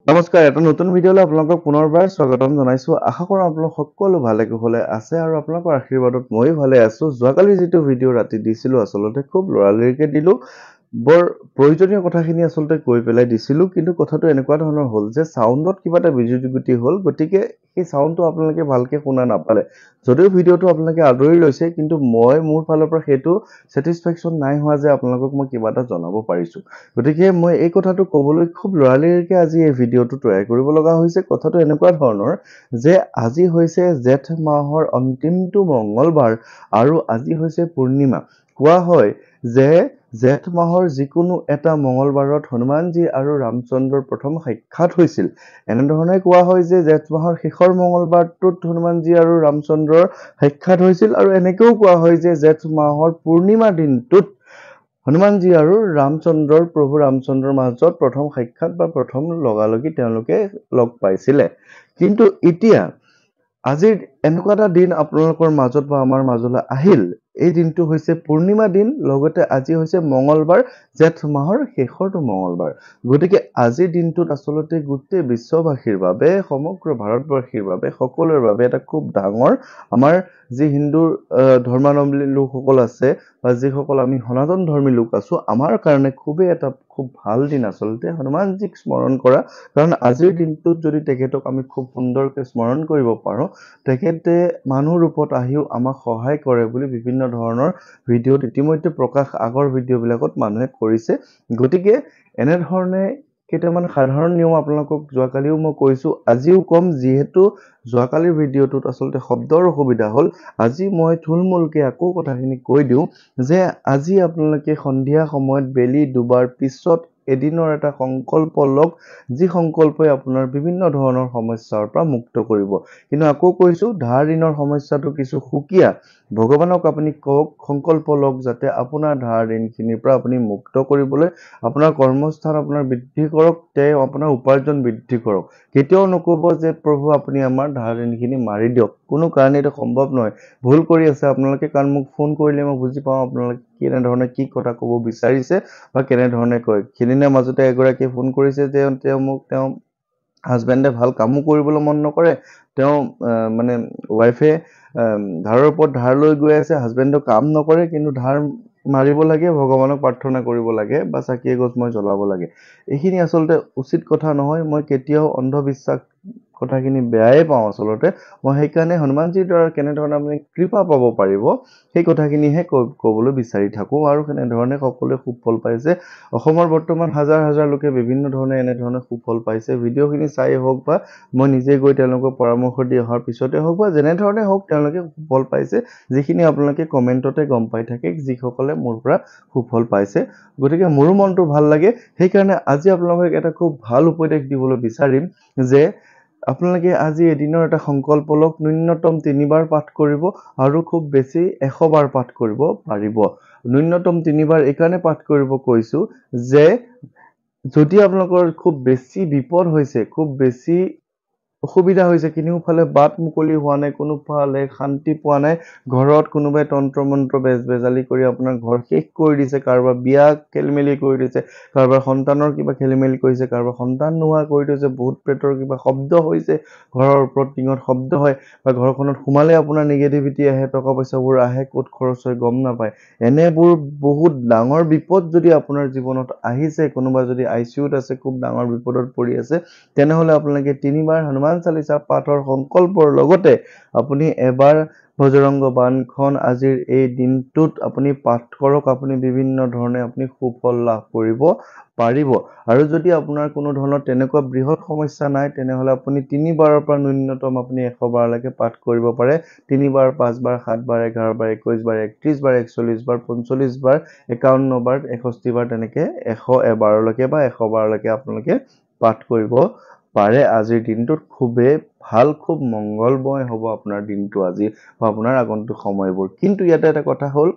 নমস্কাৰ, এটা নতুন ভিডিঅ'লৈ আপোনালোকক পুনৰবাৰ স্বাগতম জনাইছোঁ। আশা কৰোঁ আপোনালোক সকলো ভালে কুশলে আছে আৰু আপোনালোকৰ আশীৰ্বাদত ময়ো ভালে আছোঁ। যোৱাকালি যিটো ভিডিঅ' ৰাতি দিছিলোঁ আচলতে খুব লৰালৰিকৈ দিলোঁ। বৰ প্ৰয়োজনীয় কথাখিনি আচলতে কৈ পেলাই দিছিলোঁ, কিন্তু কথাটো এনেকুৱা ধৰণৰ হ'ল যে চাউণ্ডত কিবা এটা বিজুতি হ'ল, গতিকে সেই চাউণ্ডটো আপোনালোকে ভালকৈ শুনা নাপালে। যদিও ভিডিঅ'টো আপোনালোকে আদৰি লৈছে, কিন্তু মই মোৰ ফালৰ পৰা সেইটো ছেটিছফেকশ্যন নাই হোৱা যে আপোনালোকক মই কিবা এটা জনাব পাৰিছোঁ। গতিকে মই এই কথাটো ক'বলৈ খুব লৰালৰিকৈ আজি এই ভিডিঅ'টো তৈয়াৰ কৰিব লগা হৈছে। কথাটো এনেকুৱা ধৰণৰ যে আজি হৈছে জেঠ মাহৰ অন্তিমটো মঙ্গলবাৰ আৰু আজি হৈছে পূৰ্ণিমা। কোৱা হয় যে জেঠ মাহৰ যিকোনো এটা মঙ্গলবাৰত হনুমানজী আৰু ৰামচন্দ্ৰৰ প্ৰথম সাক্ষাৎ হৈছিল। এনেধৰণে কোৱা হয় যে জেঠ মাহৰ শেষৰ মঙ্গলবাৰটোত হনুমানজী আৰু ৰামচন্দ্ৰৰ সাক্ষাৎ হৈছিল, আৰু এনেকৈও কোৱা হয় যে জেঠ মাহৰ পূৰ্ণিমা দিনটোত হনুমানজী আৰু প্ৰভু ৰামচন্দ্ৰৰ মাজত প্ৰথম সাক্ষাৎ বা প্ৰথম লগালগি তেওঁলোকে লগ পাইছিলে। কিন্তু এতিয়া আজিৰ এনেকুৱা এটা দিন আপোনালোকৰ মাজত বা আমাৰ মাজলৈ আহিল। এই দিনটো হৈছে পূৰ্ণিমা দিন, লগতে আজি হৈছে মঙ্গলবাৰ, জেঠ মাহৰ শেষৰটো মঙ্গলবাৰ। গতিকে আজিৰ দিনটোত আচলতে গোটেই বিশ্ববাসীৰ বাবে, সমগ্ৰ ভাৰতবাসীৰ বাবে, সকলোৰে বাবে এটা খুব ডাঙৰ, আমাৰ যি হিন্দু ধৰ্মাৱলম্বী লোকসকল আছে বা যিসকল আমি সনাতন ধৰ্মী লোক আছোঁ, আমাৰ কাৰণে খুবেই এটা খুব ভাল দিন আচলতে হনুমানজীক স্মৰণ কৰা। কাৰণ আজিৰ দিনটোত যদি তেখেতক আমি খুব সুন্দৰকৈ স্মৰণ কৰিব পাৰোঁ, তেখেতে মানুহ ৰূপত আহিও আমাক সহায় কৰে বুলি বিভিন্ন ধৰণৰ ভিডিঅ'ত ইতিমধ্যে প্ৰকাশ আগৰ ভিডিঅ'বিলাকত মানুহে কৰিছে। গতিকে এনেধৰণে কেইটামান সাধাৰণ নিয়ম আপোনালোকক যোৱাকালিও মই কৈছোঁ, আজিও ক'ম। যিহেতু যোৱাকালিৰ ভিডিঅ'টোত আচলতে শব্দৰ অসুবিধা হ'ল, আজি মই থুলমূলকৈ আকৌ কথাখিনি কৈ দিওঁ যে আজি আপোনালোকে সন্ধিয়া সময়ত বেলি ডুবাৰ পিছত এদিনৰ এটা সংকল্প লওক, যি সংকল্পই আপোনাৰ বিভিন্ন ধৰণৰ সমস্যাৰ পৰা মুক্ত কৰিব। কিন্তু আকৌ কৈছোঁ, ধাৰ ঋণৰ সমস্যাটো কিছু সুকীয়া। ভগৱানক আপুনি কওক, সংকল্প লওক যাতে আপোনাৰ ধাৰ ঋণখিনিৰ পৰা আপুনি মুক্ত কৰিবলৈ আপোনাৰ কৰ্মস্থান আপোনাৰ বৃদ্ধি কৰক, তেওঁ আপোনাৰ উপাৰ্জন বৃদ্ধি কৰক। কেতিয়াও নক'ব যে প্ৰভু আপুনি আমাৰ ধাৰ ঋণখিনি মাৰি দিয়ক, কোনো কাৰণে এইটো সম্ভৱ নহয়। ভুল কৰি আছে আপোনালোকে, কাৰণ মোক ফোন কৰিলে মই বুজি পাওঁ আপোনালোকে কেনেধৰণে কি কথা ক'ব বিচাৰিছে বা কেনেধৰণে কয়। সেইদিনা মাজতে এগৰাকীয়ে ফোন কৰিছে যে তেওঁ হাজবেণ্ডে ভাল কামো কৰিবলৈ মন নকৰে, তেওঁ মানে ৱাইফে ধাৰৰ ওপৰত ধাৰ লৈ গৈ আছে, হাজবেণ্ডে কাম নকৰে, কিন্তু ধাৰ মাৰিব লাগে, ভগৱানক প্ৰাৰ্থনা কৰিব লাগে বা চাকি এগছ মই জ্বলাব লাগে। এইখিনি আচলতে উচিত কথা নহয়। মই কেতিয়াও অন্ধবিশ্বাস কথাখিনি বেয়াই পাওঁ আচলতে। মই সেইকাৰণে হনুমানজীৰ দ্বাৰা কেনেধৰণে আপুনি কৃপা পাব পাৰিব সেই কথাখিনিহে ক'বলৈ বিচাৰি থাকোঁ, আৰু সেনেধৰণে সকলোৱে সুফল পাইছে। অসমৰ বৰ্তমান হাজাৰ হাজাৰ লোকে বিভিন্ন ধৰণে এনেধৰণে সুফল পাইছে। ভিডিঅ'খিনি চাই হওক বা মই নিজে গৈ তেওঁলোকক পৰামৰ্শ দি অহাৰ পিছতে হওক বা যেনেধৰণে হওক তেওঁলোকে সুফল পাইছে, যিখিনি আপোনালোকে কমেণ্টতে গম পাই থাকে যিসকলে মোৰ পৰা সুফল পাইছে। গতিকে মোৰো মনটো ভাল লাগে। সেইকাৰণে আজি আপোনালোকক এটা খুব ভাল উপদেশ দিবলৈ বিচাৰিম যে আপোনালোকে আজি এদিনৰ এটা সংকল্প লওক, ন্যূনতম 3 বাৰ পাঠ কৰিব আৰু খুব বেছি 100 বাৰ পাঠ কৰিব পাৰিব। ন্যূনতম 3 বাৰ এইকাৰণে পাঠ কৰিব কৈছোঁ যে যদি আপোনালোকৰ খুব বেছি বিপদ হৈছে, খুব বেছি অসুবিধা হৈছে, কোনোফালে বাট মুকলি হোৱা নাই, কোনোফালে শান্তি পোৱা নাই, ঘৰত কোনোবাই তন্ত্ৰ মন্ত্ৰ বেজালি কৰি আপোনাৰ ঘৰ শেষ কৰি দিছে, কাৰোবাৰ বিয়া খেলিমেলি কৰি দিছে, কাৰোবাৰ সন্তানৰ কিবা খেলিমেলি কৰিছে, কাৰোবাৰ সন্তান নোহোৱা কৰি দিছে, ভূত প্ৰেতৰ কিবা শব্দ হৈছে, ঘৰৰ ওপৰত টিঙত শব্দ হয় বা ঘৰখনত সোমালে আপোনাৰ নিগেটিভিটি আহে, টকা পইচাবোৰ আহে, ক'ত খৰচ হয় গম নাপায়। এনেবোৰ বহুত ডাঙৰ বিপদ যদি আপোনাৰ জীৱনত আহিছে, কোনোবা যদি ICUত আছে, খুব ডাঙৰ বিপদত পৰি আছে, তেনেহ'লে আপোনালোকে 3 বাৰ হনুমান চালিচা পাঠৰ সংকল্পৰ লগতে আপুনি এবাৰ বজৰংগ বাণখন আজিৰ এই দিনটোত আপুনি পাঠ কৰক। আপুনি বিভিন্ন ধৰণে আপুনি সুফল লাভ কৰিব পাৰিব। আৰু যদি আপোনাৰ কোনো ধৰণৰ তেনেকুৱা বৃহৎ সমস্যা নাই, তেনেহ'লে আপুনি 3 বাৰৰ পৰা ন্যূনতম আপুনি 100 বাৰলৈকে পাঠ কৰিব পাৰে। 3 বাৰ, 5 বাৰ, 7 বাৰ, 11 বাৰ, 21 বাৰ, 31 বাৰ, 41 বাৰ, 45 বাৰ, 51 বাৰ, 61 বাৰ, তেনেকৈ 101 বাৰলৈকে বা 100 বাৰলৈকে আপোনালোকে পাঠ কৰিব পাৰে। আজিৰ দিনটোত খুবেই ভাল, খুব মংগলময় হ'ব আপোনাৰ দিনটো আজি বা আপোনাৰ আগন্তুক সময়বোৰ। কিন্তু ইয়াতে এটা কথা হ'ল,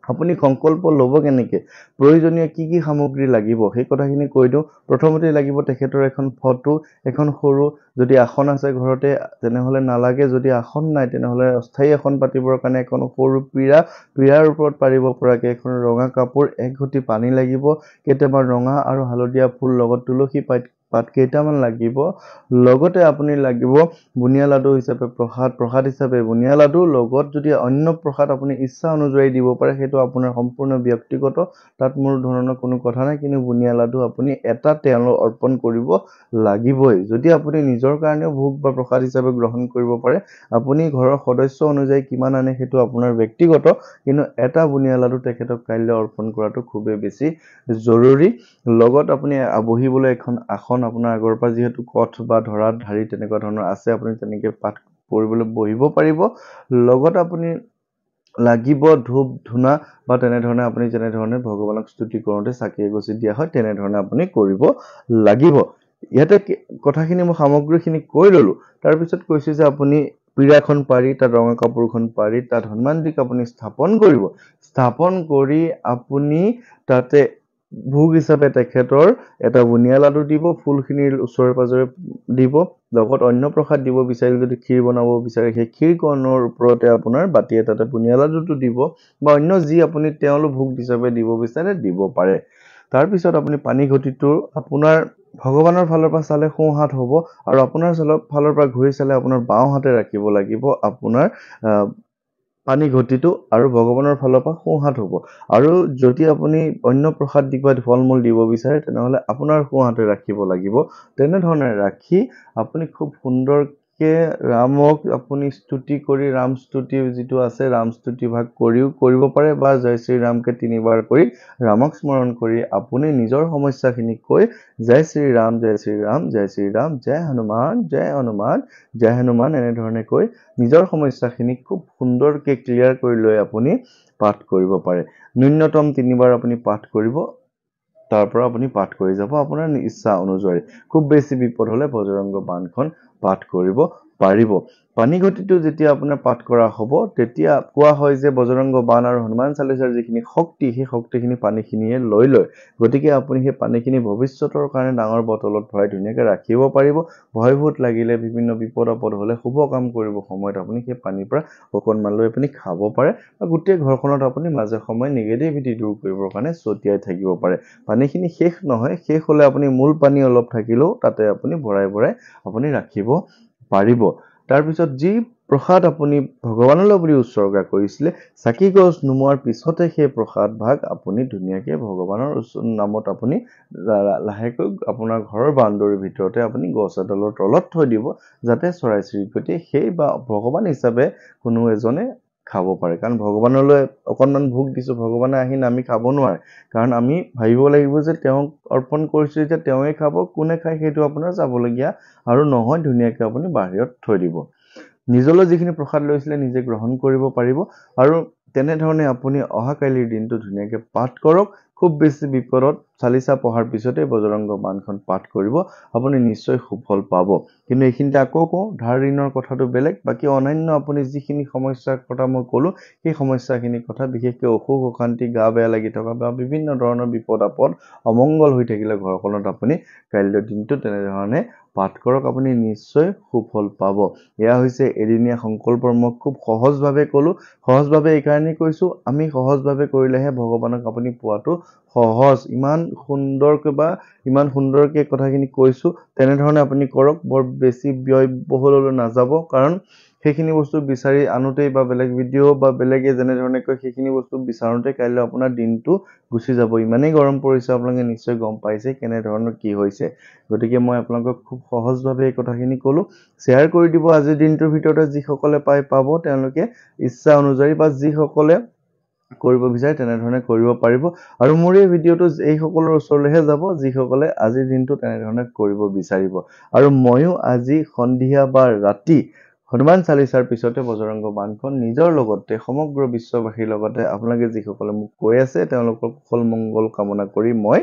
আপুনি সংকল্প ল'ব কেনেকৈ, প্ৰয়োজনীয় কি কি সামগ্ৰী লাগিব সেই কথাখিনি কৈ দিওঁ। প্ৰথমতে লাগিব তেখেতৰ এখন ফটো, এখন সৰু, যদি আসন আছে ঘৰতে তেনেহ'লে নালাগে, যদি আসন নাই তেনেহ'লে অস্থায়ী আসন পাতিবৰ কাৰণে এখন সৰু পীৰাৰ ওপৰত পাৰিব পৰাকৈ এখন ৰঙা কাপোৰ, 1 ঘটি পানী লাগিব, কেইটামান ৰঙা আৰু হালধীয়া ফুল, লগত তুলসী পাত পাত কেইটামান লাগিব লগতে আপুনি লাগিব বুনিয়া লাডু হিচাপে প্ৰসাদ হিচাপে বুনিয়া লাডু লগত যদি অন্য প্ৰসাদ আপুনি ইচ্ছা অনুযায়ী দিব পাৰে সেইটো আপোনাৰ সম্পূৰ্ণ ব্যক্তিগত তাত মোৰ ধৰণৰ কোনো কথা নাই কিন্তু বুনিয়া লাডু আপুনি এটা তেললৈ অৰ্পণ কৰিব লাগিবই যদি আপুনি নিজৰ কাৰণেও ভোগ বা প্ৰসাদ হিচাপে গ্ৰহণ কৰিব পাৰে আপুনি ঘৰৰ সদস্য অনুযায়ী কিমান আনে সেইটো আপোনাৰ ব্যক্তিগত কিন্তু এটা বুনিয়া লাডু তেখেতক কাইলৈ অৰ্পণ কৰাটো খুবেই বেছি জৰুৰী লগত আপুনি বহিবলৈ এখন আসন আপোনাৰ আগৰ পৰা যিহেতু কঠ বা ধৰাত ধাৰি তেনেকুৱা ধৰণৰ আছে আপুনি তেনেকৈ পাঠ কৰিবলৈ বহিব পাৰিব লগত আপুনি লাগিব ধূপ ধূনা বা তেনেধৰণে আপুনি যেনেধৰণে ভগৱানক স্তুতি কৰোঁতে চাকি এগছি দিয়া হয় তেনেধৰণে আপুনি কৰিব লাগিব ইয়াতে কথাখিনি মই সামগ্ৰীখিনি কৈ ল'লোঁ তাৰপিছত কৈছোঁ যে আপুনি পীড়াখন পাৰি তাত ৰঙা কাপোৰখন পাৰি তাত হনুমানজিক আপুনি স্থাপন কৰি আপুনি তাতে ভোগ হিচাপে তেখেতৰ এটা বুনিয়া লাডু দিব ফুলখিনিৰ ওচৰে পাজৰে দিব লগত অন্য প্ৰসাদ দিব বিচাৰিলে যদি ক্ষীৰ বনাব বিচাৰে সেই ক্ষীৰকণৰ ওপৰতে আপোনাৰ বাতি এটাতে বুনিয়া লাডুটো দিব বা অন্য যি আপুনি তেওঁলোক ভোগ হিচাপে দিব বিচাৰে দিব পাৰে তাৰপিছত আপুনি পানী ঘটিটো আপোনাৰ ভগৱানৰ ফালৰ পৰা চালে সোঁ হাত হ'ব আৰু আপোনাৰ ফালৰ পৰা ঘূৰি চালে আপোনাৰ বাওঁ হাতে ৰাখিব লাগিব আপোনাৰ পানী ঘটিটো আৰু ভগৱানৰ ফালৰ পৰা সোঁ হাত হ'ব আৰু যদি আপুনি অন্য প্ৰসাদ দিব ফল মূল দিব বিচাৰে তেনেহ'লে আপোনাৰ সোঁ হাতে ৰাখিব লাগিব তেনেধৰণে ৰাখি আপুনি খুব সুন্দৰকৈ ৰামক আপুনি স্তুতি কৰি ৰাম স্তুতি যিটো আছে ৰাম স্তুতি ভাগ কৰিও কৰিব পাৰে বা জয় শ্ৰী ৰামকে 3বাৰ কৰি ৰামক স্মৰণ কৰি আপুনি নিজৰ সমস্যাখিনি কৈ জয় শ্ৰী ৰাম জয় শ্ৰী ৰাম জয় শ্ৰী ৰাম জয় হনুমান জয় হনুমান এনেধৰণে কৈ নিজৰ সমস্যাখিনি খুব সুন্দৰকৈ ক্লিয়াৰ কৰি লৈ আপুনি পাঠ কৰিব পাৰে ন্যূনতম 3বাৰ আপুনি পাঠ কৰিব তাৰ পৰা আপুনি পাঠ কৰি যাব আপোনাৰ ইচ্ছা অনুযায়ী খুব বেছি বিপদ হলে বজৰংগ বাণখন পাঠ কৰিব পাৰিব পানী ঘটিটো যেতিয়া আপোনাৰ পাঠ কৰা হ'ব তেতিয়া কোৱা হয় যে বজৰংগ বাণ আৰু হনুমান চালিচাৰ যিখিনি শক্তি সেই শক্তিখিনি পানীখিনিয়ে লৈ লয় গতিকে আপুনি সেই পানীখিনি ভৱিষ্যতৰ কাৰণে ডাঙৰ বটলত ভৰাই ধুনীয়াকৈ ৰাখিব পাৰিব ভয়ভূত লাগিলে বিভিন্ন বিপদ আপদ হলে শুভ কাম কৰিব সময়ত আপুনি সেই পানীৰ পৰা অকণমান লৈ আপুনি খাব পাৰে বা গোটেই ঘৰখনত আপুনি মাজে সময়ে নিগেটিভিটি দূৰ কৰিবৰ কাৰণে ছটিয়াই থাকিব পাৰে পানীখিনি শেষ নহয় শেষ হলে আপুনি মূল পানী অলপ থাকিলেও তাতে আপুনি ভৰাই আপুনি ৰাখিব পাৰিব তাৰপিছত যি প্ৰসাদ আপুনি ভগৱানলৈ বুলি উৎসৰ্গা কৰিছিলে চাকি গছ নুমোৱাৰ পিছতে সেই প্ৰসাদ ভাগ আপুনি ধুনীয়াকৈ ভগৱানৰ নামত আপুনি লাহেকৈ আপোনাৰ ঘৰৰ বাউণ্ডৰীৰ ভিতৰতে আপুনি গছ এডালৰ তলত থৈ দিব যাতে চৰাই চিৰিকটি সেই বা ভগৱান হিচাপে কোনো এজনে খাব পাৰে কাৰণ ভগৱানলৈ অকণমান ভোগ দিছোঁ ভগৱানে আহি নামি খাব নোৱাৰে কাৰণ আমি ভাবিব লাগিব যে তেওঁক অৰ্পণ কৰিছোঁ যে তেওঁৱে খাব কোনে খায় সেইটো আপোনাৰ চাবলগীয়া আৰু নহয় ধুনীয়াকৈ আপুনি বাহিৰত থৈ দিব নিজলৈ যিখিনি প্ৰসাদ লৈছিলে নিজে গ্ৰহণ কৰিব পাৰিব আৰু তেনেধৰণে আপুনি অহাকালিৰ দিনটো ধুনীয়াকৈ পাঠ কৰক খুব বেছি বিপদত চালিচা পঢ়াৰ পিছতে বজৰংগ বাণখন পাঠ কৰিব আপুনি নিশ্চয় সুফল পাব কিন্তু এইখিনিতে আকৌ কওঁ ধাৰ ঋণৰ কথাটো বেলেগ বাকী অন্যান্য আপুনি যিখিনি সমস্যাৰ কথা মই ক'লোঁ সেই সমস্যাখিনিৰ কথা বিশেষকৈ অসুখ অশান্তি গা বেয়া লাগি থকা বা বিভিন্ন ধৰণৰ বিপদ আপদ অমংগল হৈ থাকিলে ঘৰখনত আপুনি কাইলৈৰ দিনটো তেনেধৰণে পাঠ কৰক আপুনি নিশ্চয় সুফল পাব এয়া হৈছে এদিনীয়া সংকল্পৰ মই খুব সহজভাৱে ক'লোঁ সহজভাৱে এই কাৰণেই কৈছোঁ আমি সহজভাৱে কৰিলেহে ভগৱানক আপুনি পোৱাটো সহজ ইমান সুন্দৰকৈ কথাখিনি কৈছোঁ তেনেধৰণে আপুনি কৰক বৰ বেছি ব্যয়বহুললৈ নাযাব কাৰণ সেইখিনি বস্তু বিচাৰি আনোতেই বা বেলেগ ভিডিঅ' বা বেলেগে যেনেধৰণে কয় সেইখিনি বস্তু বিচাৰোঁতে কাইলৈ আপোনাৰ দিনটো গুচি যাব ইমানেই গৰম পৰিছে আপোনালোকে নিশ্চয় গম পাইছে কেনেধৰণৰ কি হৈছে গতিকে মই আপোনালোকক খুব সহজভাৱে এই কথাখিনি ক'লোঁ শ্বেয়াৰ কৰি দিব আজিৰ দিনটোৰ ভিতৰতে যিসকলে পাব তেওঁলোকে ইচ্ছা অনুযায়ী বা যিসকলে কৰিব বিচাৰে তেনেধৰণে কৰিব পাৰিব আৰু মোৰ এই ভিডিঅ'টো এইসকলৰ ওচৰলৈহে যাব যিসকলে আজিৰ দিনটো তেনেধৰণে কৰিব বিচাৰিব আৰু ময়ো আজি সন্ধিয়া বা ৰাতি হনুমান চালিচাৰ পিছতে বজৰংগ বাণখন নিজৰ লগতে সমগ্ৰ বিশ্ববাসীৰ লগতে আপোনালোকে যিসকলে মোক কৈ আছে তেওঁলোকৰ কুশল মংগল কামনা কৰি মই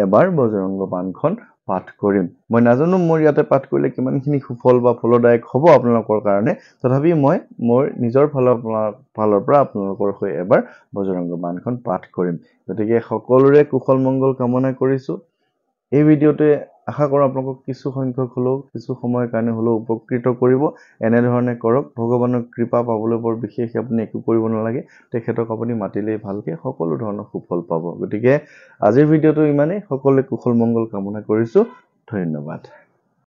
এবাৰ বজৰংগ বাণখন পাঠ কৰিম মই নাজানো মোৰ ইয়াতে পাঠ কৰিলে কিমানখিনি সুফল বা ফলদায়ক হ'ব আপোনালোকৰ কাৰণে তথাপি মই মোৰ নিজৰ ফালৰ পৰা আপোনালোকৰ হৈ এবাৰ বজৰংগ বাণখন পাঠ কৰিম গতিকে সকলোৰে কুশল মংগল কামনা কৰিছোঁ এই ভিডিঅ'টোৱে আশা কৰোঁ আপোনালোকক কিছু সংখ্যক হ'লেও কিছু সময়ৰ কাৰণে হ'লেও উপকৃত কৰিব এনেধৰণে কৰক ভগৱানৰ কৃপা পাবলৈ বৰ বিশেষ আপুনি একো কৰিব নালাগে তেখেতক আপুনি মাতিলেই ভালকৈ সকলো ধৰণৰ সুফল পাব গতিকে আজিৰ ভিডিঅ'টো ইমানেই সকলোৱে কুশল মংগল কামনা কৰিছোঁ ধন্যবাদ।